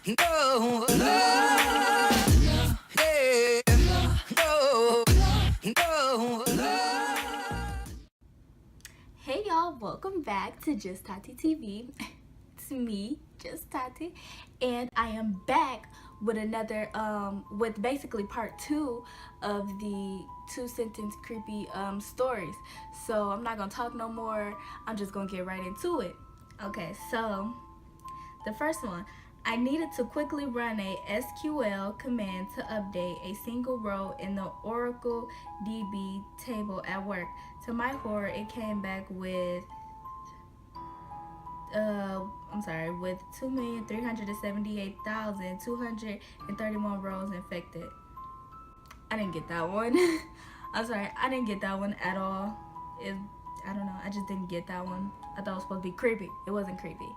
No, no, yeah, no, no. Hey y'all, welcome back to Just Taty TV. It's me, Just Taty, and I am back with another with basically part 2 of the 2-sentence creepy stories. So I'm not gonna talk no more, I'm just gonna get right into it. Okay, so the first one, I needed to quickly run a SQL command to update a single row in the Oracle DB table at work. To my horror, it came back with with 2,378,231 rows infected. I didn't get that one. I'm sorry, I didn't get that one at all. I don't know, I just didn't get that one. I thought it was supposed to be creepy. It wasn't creepy.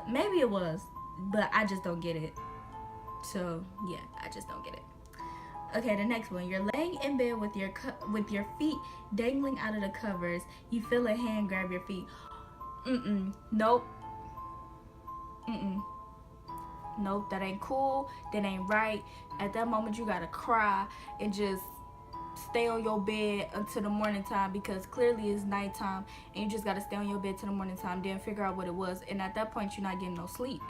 Maybe it was, but I just don't get it. So yeah, I just don't get it. Okay, the next one. You're laying in bed with your feet dangling out of the covers. You feel a hand grab your feet. Nope. Nope, that ain't cool. That ain't right. At that moment, you gotta cry and just stay on your bed until the morning time, because clearly it's nighttime and you just gotta stay on your bed till the morning time, then figure out what it was, and at that point you're not getting no sleep.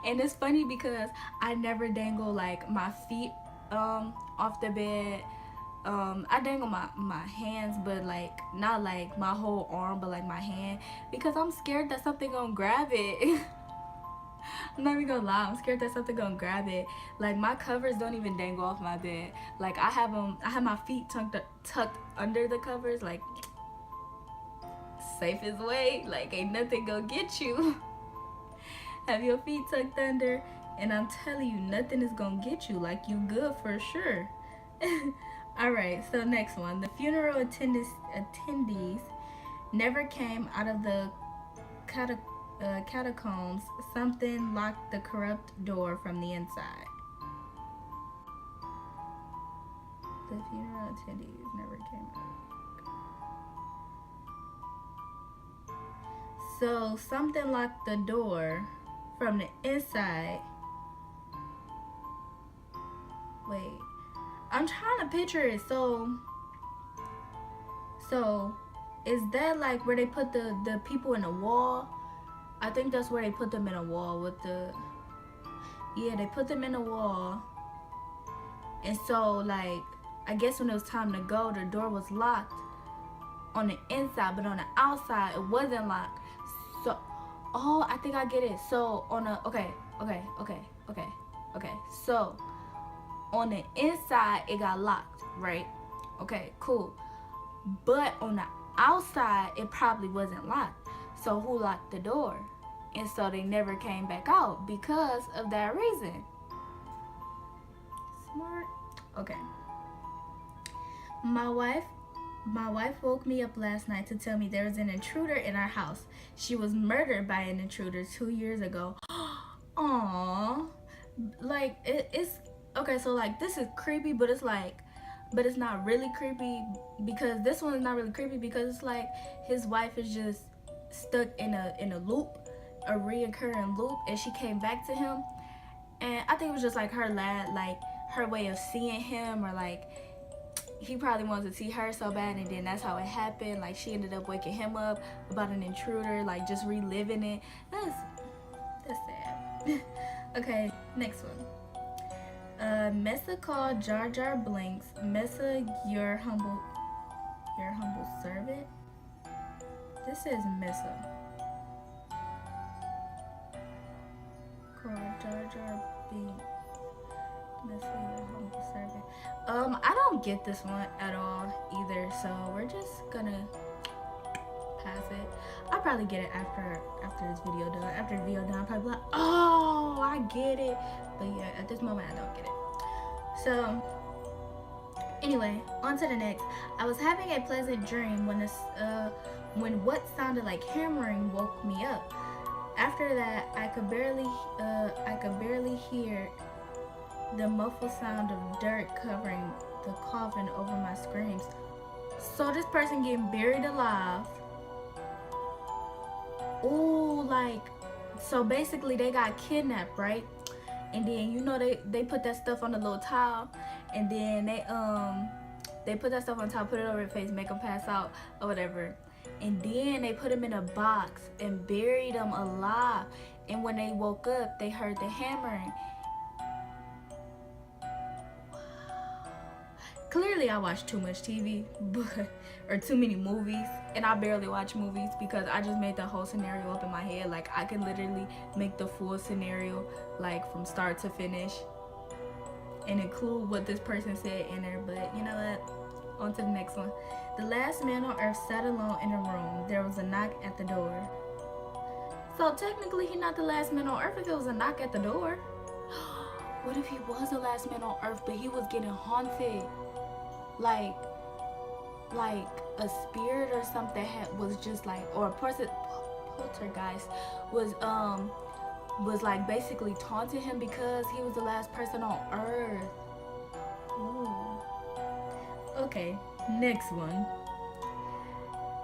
And it's funny because I never dangle like my feet off the bed. I dangle my hands, but like not like my whole arm, but like my hand, because I'm scared that something gonna grab it. I'm not even gonna lie, I'm scared that something gonna grab it. Like my covers don't even dangle off my bed. Like I have my feet tucked under the covers, like safest way. Like ain't nothing gonna get you. Have your feet tucked under, and I'm telling you, nothing is gonna get you. Like you good for sure. All right, so next one. The funeral attendees never came out of the catacombs. Something locked the corrupt door from the inside. The funeral attendees never came out. So something locked the door from the inside. Wait, I'm trying to picture it. So is that like where they put the people in the wall? I think that's where they put them in a wall with the, yeah, they put them in a wall. And so like, I guess when it was time to go, the door was locked on the inside, but on the outside it wasn't locked. So, oh, I think I get it. So on the, okay. So on the inside it got locked, right? Okay, cool. But on the outside it probably wasn't locked. So who locked the door? And so they never came back out because of that reason. Smart. Okay. My wife woke me up last night to tell me there was an intruder in our house. She was murdered by an intruder 2 years ago. Aww. Like it's okay, so like this is creepy, but it's not really creepy, because this one is not really creepy because it's like his wife is just stuck in a loop, a reoccurring loop, and she came back to him, and I think it was just like her way of seeing him, or like he probably wanted to see her so bad, and then that's how it happened. Like she ended up waking him up about an intruder, like just reliving it. That's sad. Okay, next one. Mesa called Jar Jar Blinks. Mesa, your humble servant. This is Mesa. Called Jar Jar Binks. Mesa, your humble servant. I don't get this one at all either, so we're just gonna pass it. I'll probably get it after this video done. After the video done, I'll probably be like, oh, I get it. But yeah, at this moment, I don't get it. So, anyway, on to the next. I was having a pleasant dream when what sounded like hammering woke me up. After that, I could barely hear the muffled sound of dirt covering the coffin over my screams. So this person getting buried alive. Ooh, like, so basically they got kidnapped, right? and then you know they put that stuff on the little towel, and then they put that stuff on top, put it over their face, make them pass out or whatever, and then they put them in a box and buried them alive. And when they woke up, they heard the hammering. Clearly I watch too much TV, or too many movies, and I barely watch movies because I just made the whole scenario up in my head. Like, I can literally make the full scenario, like, from start to finish, and include what this person said in there. But you know what? On to the next one. The last man on earth sat alone in a room. There was a knock at the door. So technically he's not the last man on earth if it was a knock at the door. What if he was the last man on earth, but he was getting haunted? Like a spirit or something was just like, or a person, poltergeist, was like basically taunting him because he was the last person on earth. Ooh. Okay, next one.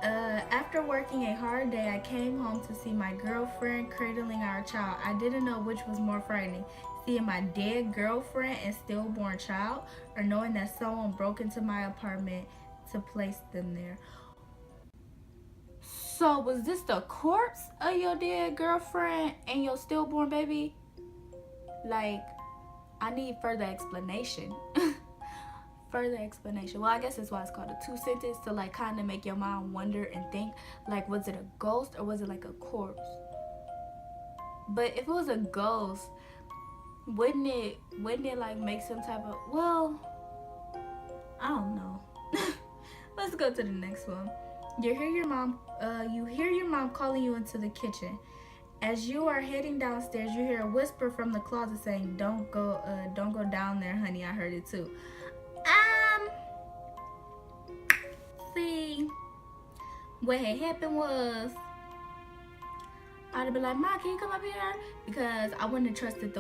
After working a hard day, I came home to see my girlfriend cradling our child. I didn't know which was more frightening, seeing my dead girlfriend and stillborn child, or knowing that someone broke into my apartment to place them there. So was this the corpse of your dead girlfriend and your stillborn baby? Like, I need further explanation. Further explanation. Well, I guess that's why it's called a two sentence, to like kind of make your mind wonder and think, like, was it a ghost or was it like a corpse? But if it was a ghost, wouldn't it like make some type of, well, I don't know. Let's go to the next one. You hear your mom calling you into the kitchen. As you are heading downstairs, you hear a whisper from the closet saying, don't go down there, honey, I heard it too. See, what had happened was, I'd have been like, Ma, can you come up here? Because I wouldn't have trusted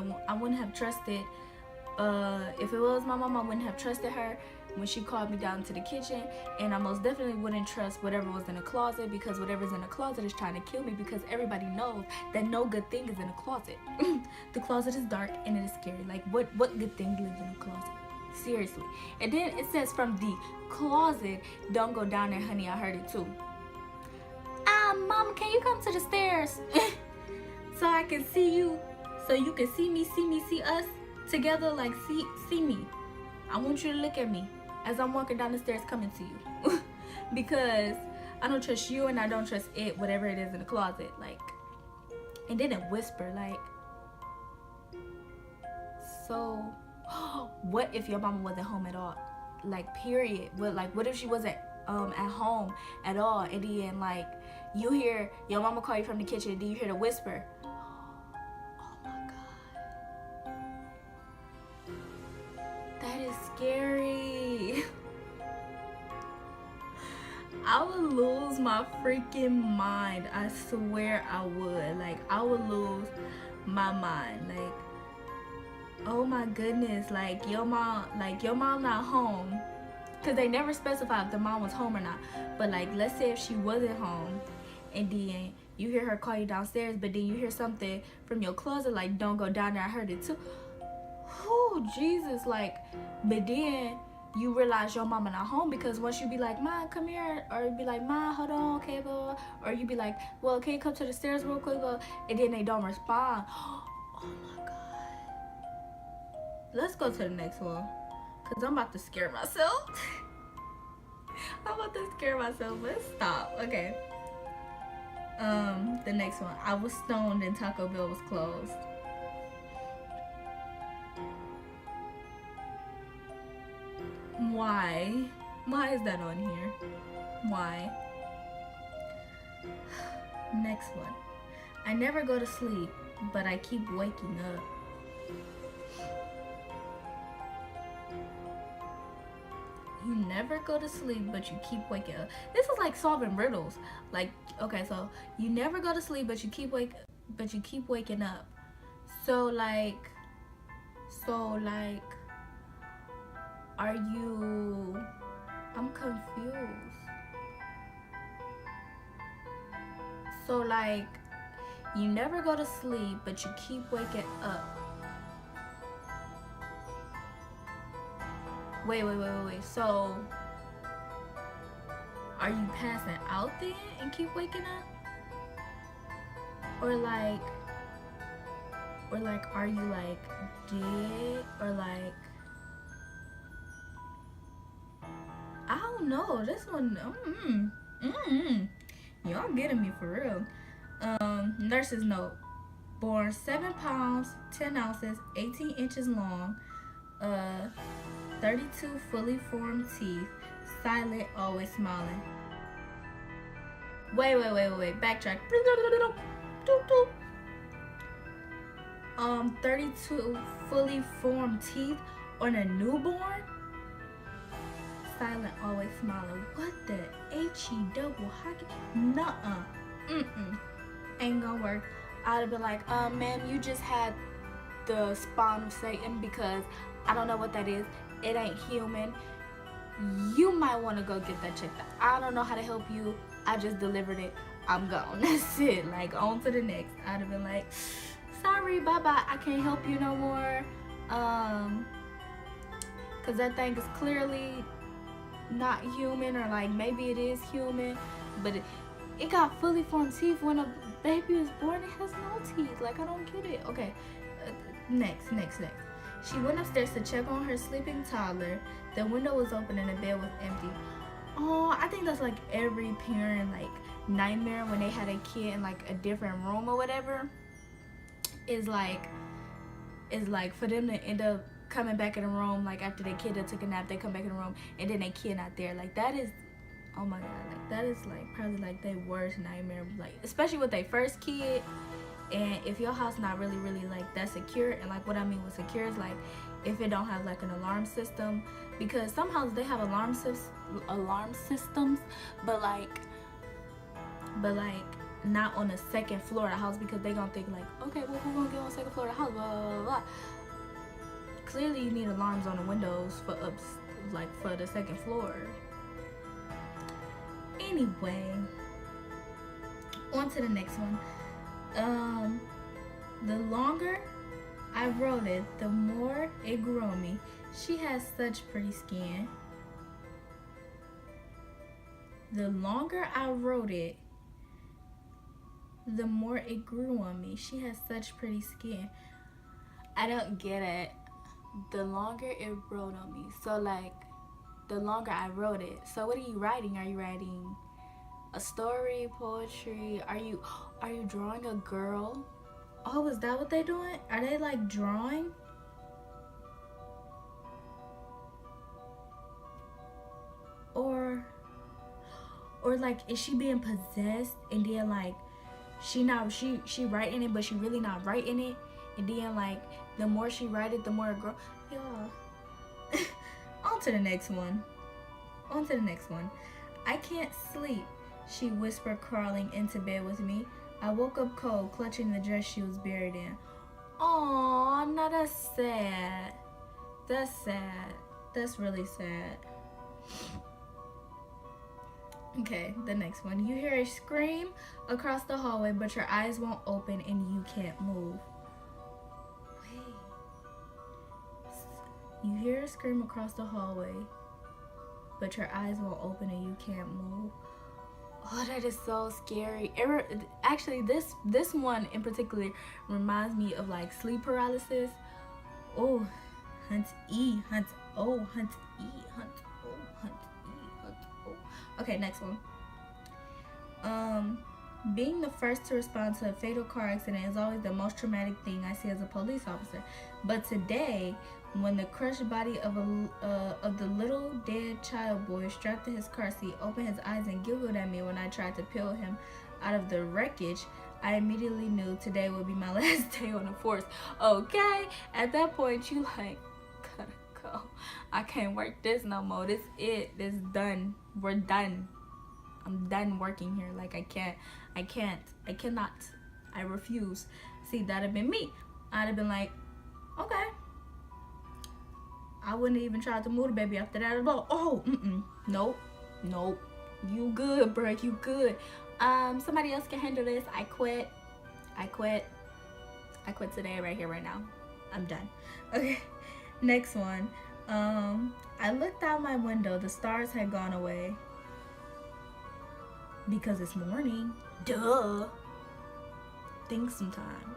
if it was my mom, I wouldn't have trusted her when she called me down to the kitchen, and I most definitely wouldn't trust whatever was in the closet, because whatever's in the closet is trying to kill me, because everybody knows that no good thing is in a closet. The closet is dark and it is scary. Like, what good thing lives in a closet? Seriously. And then it says from the closet, don't go down there, honey, I heard it too. Mama, can you come to the stairs? So I can see you, so you can see me, see us together, like see me. I want you to look at me as I'm walking down the stairs coming to you. Because I don't trust you and I don't trust it, whatever it is in the closet. Like, and then it whisper, like, so what if your mama wasn't home at all? Like, period. What if she wasn't at home at all, and then like you hear your mama call you from the kitchen, and then you hear the whisper. Oh my God, that is scary. I would lose my freaking mind. I swear I would. Like, I would lose my mind. Like, oh my goodness, like your mom not home, because they never specified if the mom was home or not. But like, let's say if she wasn't home, and then you hear her call you downstairs, but then you hear something from your closet like, don't go down there, I heard it too. Oh Jesus. Like, but then you realize your mama not home, because once you be like, Ma, come here, or you be like, Ma, hold on, okay, blah, blah, or you be like, well, can you come to the stairs real quick, blah, and then they don't respond. Oh my God. Let's go to the next one, because I'm about to scare myself. I'm about to scare myself. Let's stop. Okay. The next one. I was stoned and Taco Bell was closed. Why? Why is that on here? Why? Next one. I never go to sleep, but I keep waking up. You never go to sleep, but you keep waking up. This is like solving riddles. Like, okay, so you never go to sleep, but you keep waking up. So like, are you? I'm confused. So like, you never go to sleep, but you keep waking up. Wait. So, are you passing out then and keep waking up? Or like, are you like dead? Or like, I don't know. This one, y'all getting me for real. Nurse's note. Born 7 pounds, 10 ounces, 18 inches long, 32 fully formed teeth, silent, always smiling. Wait. Backtrack. 32 fully formed teeth on a newborn? Silent, always smiling. What the H-E double hockey? Nuh-uh. Ain't gonna work. I'd have been like, ma'am, you just had the spawn of Satan because I don't know what that is. It ain't human. You might want to go get that checked out. I don't know how to help you. I just delivered it. I'm gone. That's it. Like, on to the next. I'd have been like, sorry, bye-bye. I can't help you no more. Because that thing is clearly not human, or like maybe it is human, but it got fully formed teeth. When a baby is born, it has no teeth. Like, I don't get it. Okay, next. She went upstairs to check on her sleeping toddler. The window was open and the bed was empty. Oh, I think that's like every parent like nightmare when they had a kid in like a different room or whatever. Is like for them to end up coming back in the room, like after their kid that took a nap, they come back in the room and then their kid not there. Like, that is, oh my god, like that is like probably like their worst nightmare, like especially with their first kid. And if your house not really like that secure, and like what I mean with secure is like if it don't have like an alarm system, because some houses they have alarm systems, but like not on the second floor of the house, because they gonna think like, okay, well, who gonna get on the second floor of the house, blah blah blah. Clearly you need alarms on the windows for for the second floor. Anyway, on to the next one. The longer I wrote it, the more it grew on me. She has such pretty skin. The longer I wrote it, the more it grew on me. She has such pretty skin. I don't get it. The longer it wrote on me. So like, the longer I wrote it. So what are you writing? Are you writing a story, poetry? Are you drawing a girl? Oh, is that what they're doing? Are they like drawing? Or like, is she being possessed and then like she writing it, but she really not writing it, and then like the more she write it, the more it grow. Yeah. On to the next one. I can't sleep, she whispered, crawling into bed with me. I woke up cold, clutching the dress she was buried in. Aww, no, that's sad. That's really sad. Okay, the next one. You hear a scream across the hallway, but your eyes won't open and you can't move. Wait. You hear a scream across the hallway, but your eyes won't open and you can't move. Oh, that is so scary. Actually, this one in particular reminds me of like sleep paralysis. Oh, hunt E, hunt O, hunt E, hunt O, hunt E, hunt O. Okay, next one. Being the first to respond to a fatal car accident is always the most traumatic thing I see as a police officer. But today, when the crushed body of the little dead child boy strapped to his car seat opened his eyes and giggled at me when I tried to peel him out of the wreckage, I immediately knew today would be my last day on the force. Okay, at that point you like, gotta go. I can't work this no more. This done. We're done. I'm done working here. Like, I cannot. I refuse. See, that'd have been me. I'd have been like, okay. I wouldn't even try to move the baby after that at all. Oh, nope. You good, bro. You good. Somebody else can handle this. I quit today, right here, right now. I'm done. Okay, next one. I looked out my window. The stars had gone away. Because it's morning. Duh. Think sometime.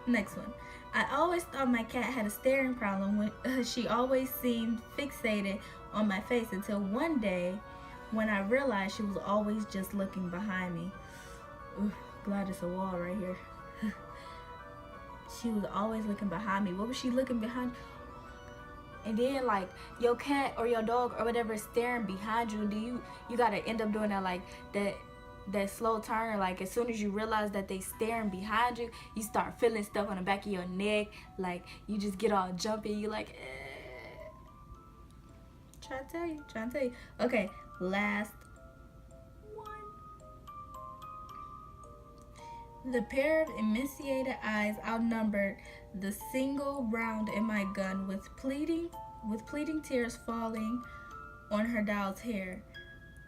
Next one. I always thought my cat had a staring problem when she always seemed fixated on my face until one day when I realized she was always just looking behind me. Ooh, glad it's a wall right here. She was always looking behind me. What was she looking behind? And then like your cat or your dog or whatever is staring behind you, and you gotta end up doing that, like that slow turn. Like as soon as you realize that they staring behind you, you start feeling stuff on the back of your neck. Like you just get all jumpy. You like, Trying to tell you. Okay, last one. The pair of emaciated eyes outnumbered the single round in my gun, with pleading tears falling on her doll's hair.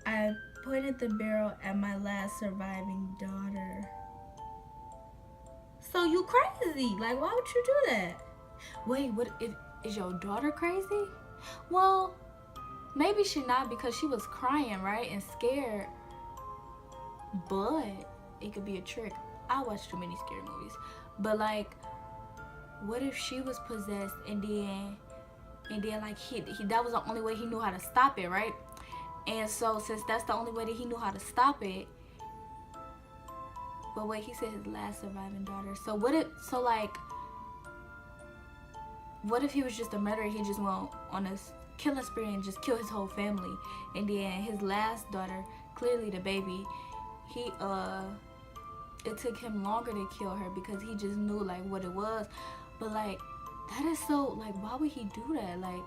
I pointed the barrel at my last surviving daughter. So you crazy? Like, why would you do that? Wait, what? Is your daughter crazy? Well, maybe she not, because she was crying, right, and scared. But it could be a trick. I watch too many scary movies. But like, what if she was possessed and then like he that was the only way he knew how to stop it, right? And so since that's the only way that he knew how to stop it, but wait, he said his last surviving daughter. So what if he was just a murderer? He just went on a killing spree and just killed his whole family, and then his last daughter, clearly the baby, it took him longer to kill her because he just knew like what it was. But like, that is so, like, why would he do that? Like,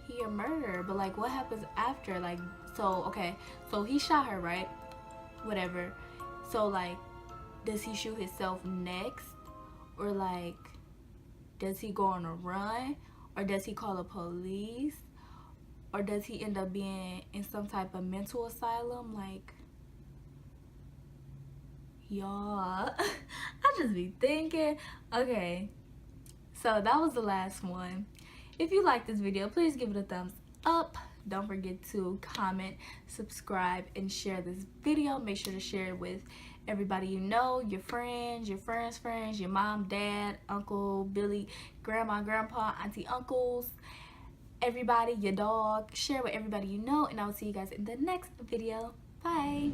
he a murderer, but like what happens after? Like, so okay, so he shot her, right? Whatever. So like, does he shoot himself next, or like does he go on a run, or does he call the police, or does he end up being in some type of mental asylum? Like, y'all, I just be thinking. Okay, so that was the last one. If you like this video, please give it a thumbs up. Don't forget to comment, subscribe, and share this video. Make sure to share it with everybody you know, your friends, friends, your mom, dad, uncle, Billy, grandma, grandpa, auntie, uncles, everybody, your dog. Share with everybody you know, and I will see you guys in the next video. Bye.